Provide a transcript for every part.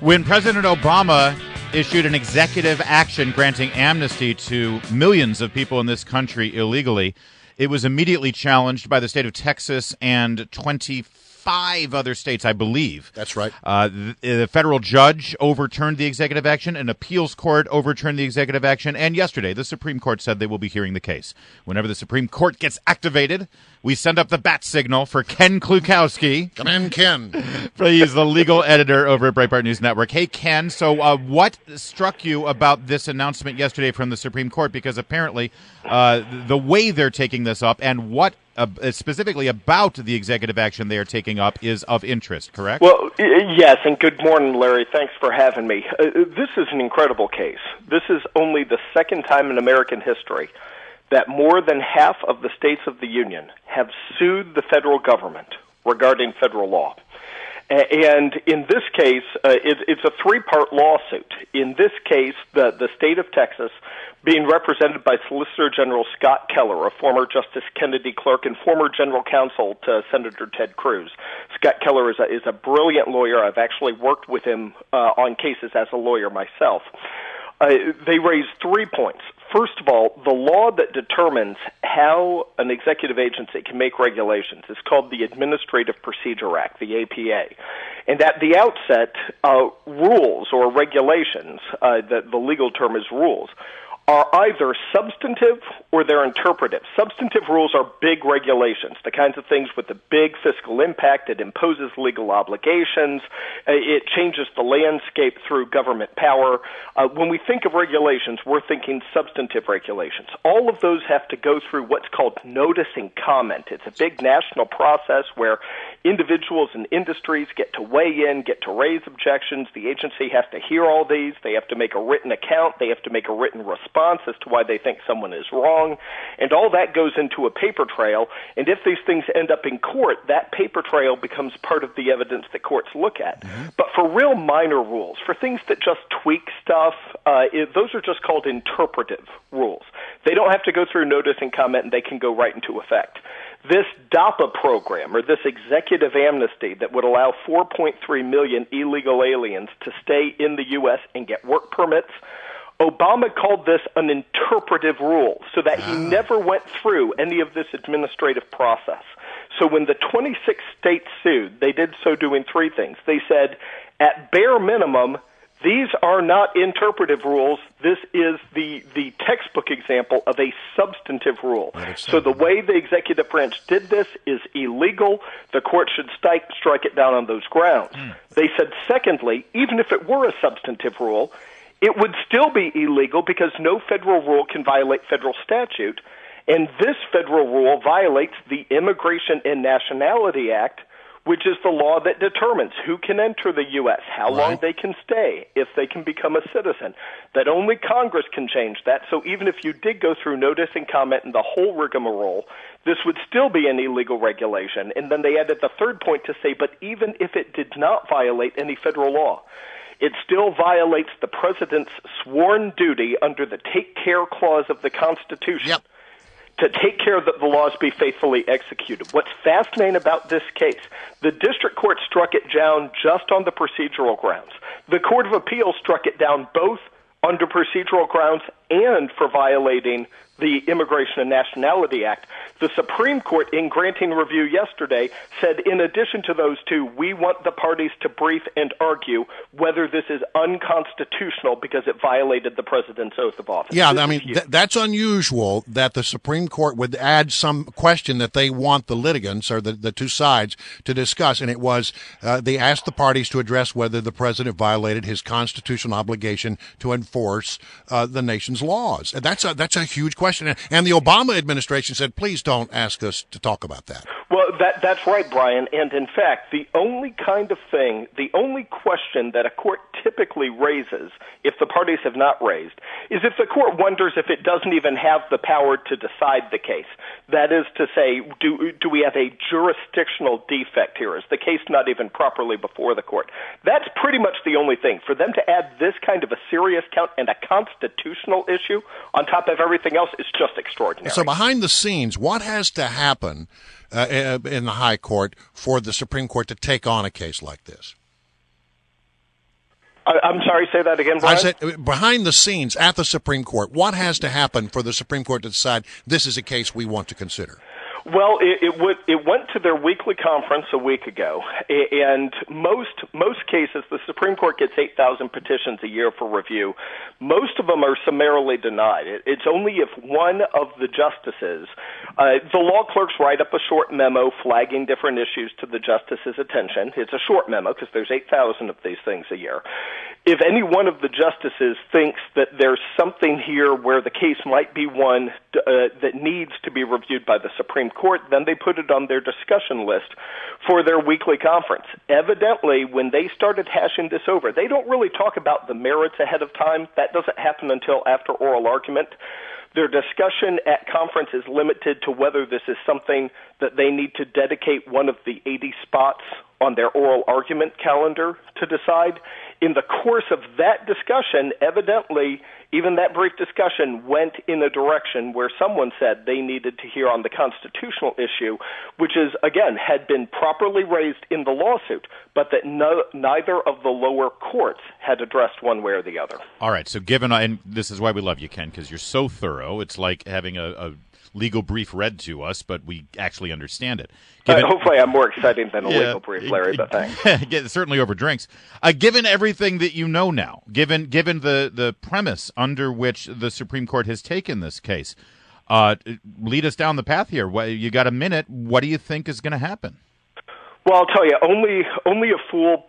When President Obama issued an executive action granting amnesty to millions of people in this country illegally, it was immediately challenged by the state of Texas and 25 other states, I believe. That's right. The federal judge overturned the executive action. An appeals court overturned the executive action. And yesterday, the Supreme Court said they will be hearing the case. Whenever the Supreme Court gets activated, we send up the bat signal for Ken Klukowski. Come in, Ken. He's the legal editor over at Breitbart News Network. Hey, Ken, so what struck you about this announcement yesterday from the Supreme Court? Because apparently the way they're taking this up and what specifically about the executive action they are taking up is of interest, correct? Well, yes, and good morning, Larry. Thanks for having me. This is an incredible case. This is only the second time in American history that more than half of the states of the Union have sued the federal government regarding federal law. And in this case, it's a three-part lawsuit. In this case, the state of Texas, being represented by Solicitor General Scott Keller, a former Justice Kennedy clerk and former general counsel to Senator Ted Cruz. Scott Keller is a brilliant lawyer. I've actually worked with him on cases as a lawyer myself. They raised 3 points. First of all, the law that determines how an executive agency can make regulations is called the Administrative Procedure Act, the APA. And at the outset, rules or regulations, the legal term is rules, are either substantive or they're interpretive. Substantive rules are big regulations, the kinds of things with the big fiscal impact. It imposes legal obligations. It changes the landscape through government power. When we think of regulations, we're thinking substantive regulations. All of those have to go through what's called notice and comment. It's a big national process where individuals and industries get to weigh in, get to raise objections. The agency has to hear all these. They have to make a written account. They have to make a written response as to why they think someone is wrong, and all that goes into a paper trail, and if these things end up in court, that paper trail becomes part of the evidence that courts look at. Mm-hmm. But for real minor rules, for things that just tweak stuff, those are just called interpretive rules. They don't have to go through notice and comment, and they can go right into effect. This DAPA program, or this executive amnesty that would allow 4.3 million illegal aliens to stay in the U.S. and get work permits, Obama called this an interpretive rule so that he never went through any of this administrative process. So when the 26 states sued, they did so doing three things. They said, at bare minimum, these are not interpretive rules. This is the textbook example of a substantive rule. So the way the executive branch did this is illegal. The court should strike it down on those grounds. They said, secondly, even if it were a substantive rule, it would still be illegal because no federal rule can violate federal statute, and this federal rule violates the Immigration and Nationality Act, which is the law that determines who can enter the U.S., how long they can stay, if they can become a citizen, that only Congress can change that. So even if you did go through notice and comment and the whole rigmarole, this would still be an illegal regulation. And then they added the third point to say, but even if it did not violate any federal law, it still violates the president's sworn duty under the Take Care Clause of the Constitution to take care that the laws be faithfully executed. What's fascinating about this case, the district court struck it down just on the procedural grounds. The Court of Appeals struck it down both under procedural grounds and for violating the Immigration and Nationality Act. The Supreme Court, in granting review yesterday, said in addition to those two, we want the parties to brief and argue whether this is unconstitutional because it violated the president's oath of office. Yeah, I mean, that's unusual that the Supreme Court would add some question that they want the litigants or the two sides to discuss, and it was they asked the parties to address whether the president violated his constitutional obligation to enforce the nation's laws. And that's a huge question. And the Obama administration said, please don't ask us to talk about that. Well, that's right, Brian. And in fact, the only kind of thing, the only question that a court typically raises, if the parties have not raised, is if the court wonders if it doesn't even have the power to decide the case. That is to say, do we have a jurisdictional defect here? Is the case not even properly before the court? That's pretty much the only thing. For them to add this kind of a serious count and a constitutional issue on top of everything else is just extraordinary. So behind the scenes, what has to happen in the high court for the Supreme Court to take on a case like this? I'm sorry, say that again, Brian? I said, behind the scenes at the Supreme Court, what has to happen for the Supreme Court to decide this is a case we want to consider? Well, it went to their weekly conference a week ago, and most cases, the Supreme Court gets 8,000 petitions a year for review. Most of them are summarily denied. It's only if one of the justices, the law clerks write up a short memo flagging different issues to the justice's attention. It's a short memo because there's 8,000 of these things a year. If any one of the justices thinks that there's something here where the case might be one that needs to be reviewed by the Supreme Court, then they put it on their discussion list for their weekly conference. Evidently, when they started hashing this over, they don't really talk about the merits ahead of time. That doesn't happen until after oral argument. Their discussion at conference is limited to whether this is something that they need to dedicate one of the 80 spots on their oral argument calendar to decide. In the course of that discussion, evidently, even that brief discussion went in a direction where someone said they needed to hear on the constitutional issue, which is, again, had been properly raised in the lawsuit, but that neither of the lower courts had addressed one way or the other. All right, so given, and this is why we love you, Ken, because you're so thorough. It's like having a legal brief read to us, but we actually understand it. Hopefully I'm more exciting than a legal brief, Larry, but thanks. Certainly over drinks. Given everything that you know now, given the premise under which the Supreme Court has taken this case, lead us down the path here. You got a minute. What do you think is going to happen? Well, I'll tell you, only a fool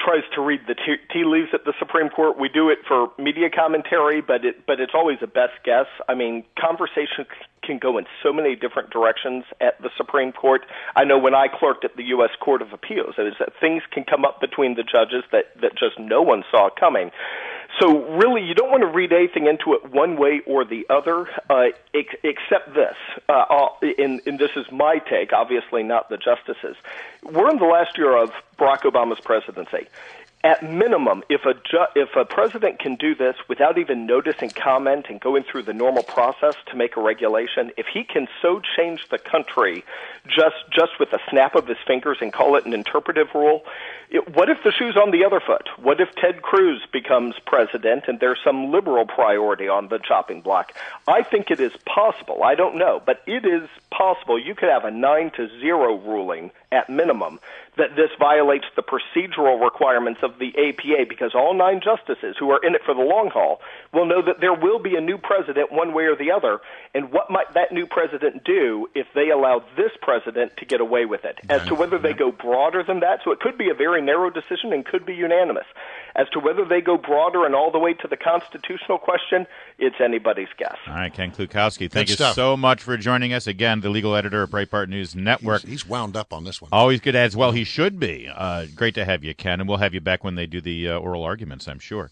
tries to read the tea leaves at the Supreme Court. We do it for media commentary, but it's always a best guess. I mean, conversation can go in so many different directions at the Supreme Court. I know when I clerked at the U.S. Court of Appeals, it was that things can come up between the judges that just no one saw coming. So really, you don't want to read anything into it one way or the other, except this. And this is my take, obviously not the justices. We're in the last year of Barack Obama's presidency. At minimum, if a president can do this without even noticing comment and going through the normal process to make a regulation, if he can so change the country just with a snap of his fingers and call it an interpretive rule, what if the shoe's on the other foot? What if Ted Cruz becomes president and there's some liberal priority on the chopping block? I think it is possible. I don't know, but it is possible. You could have a 9-0 ruling at minimum that this violates the procedural requirements of the APA, because all 9 justices who are in it for the long haul will know that there will be a new president one way or the other, and what might that new president do if they allow this president to get away with it? As to whether they go broader than that, so it could be a very narrow decision and could be unanimous. As to whether they go broader and all the way to the constitutional question, it's anybody's guess. All right, Ken Klukowski, thank you so much for joining us. Again, the legal editor of Breitbart News Network. He's wound up on this one. Always good, as well he should be. Great to have you, Ken, and we'll have you back when they do the oral arguments, I'm sure.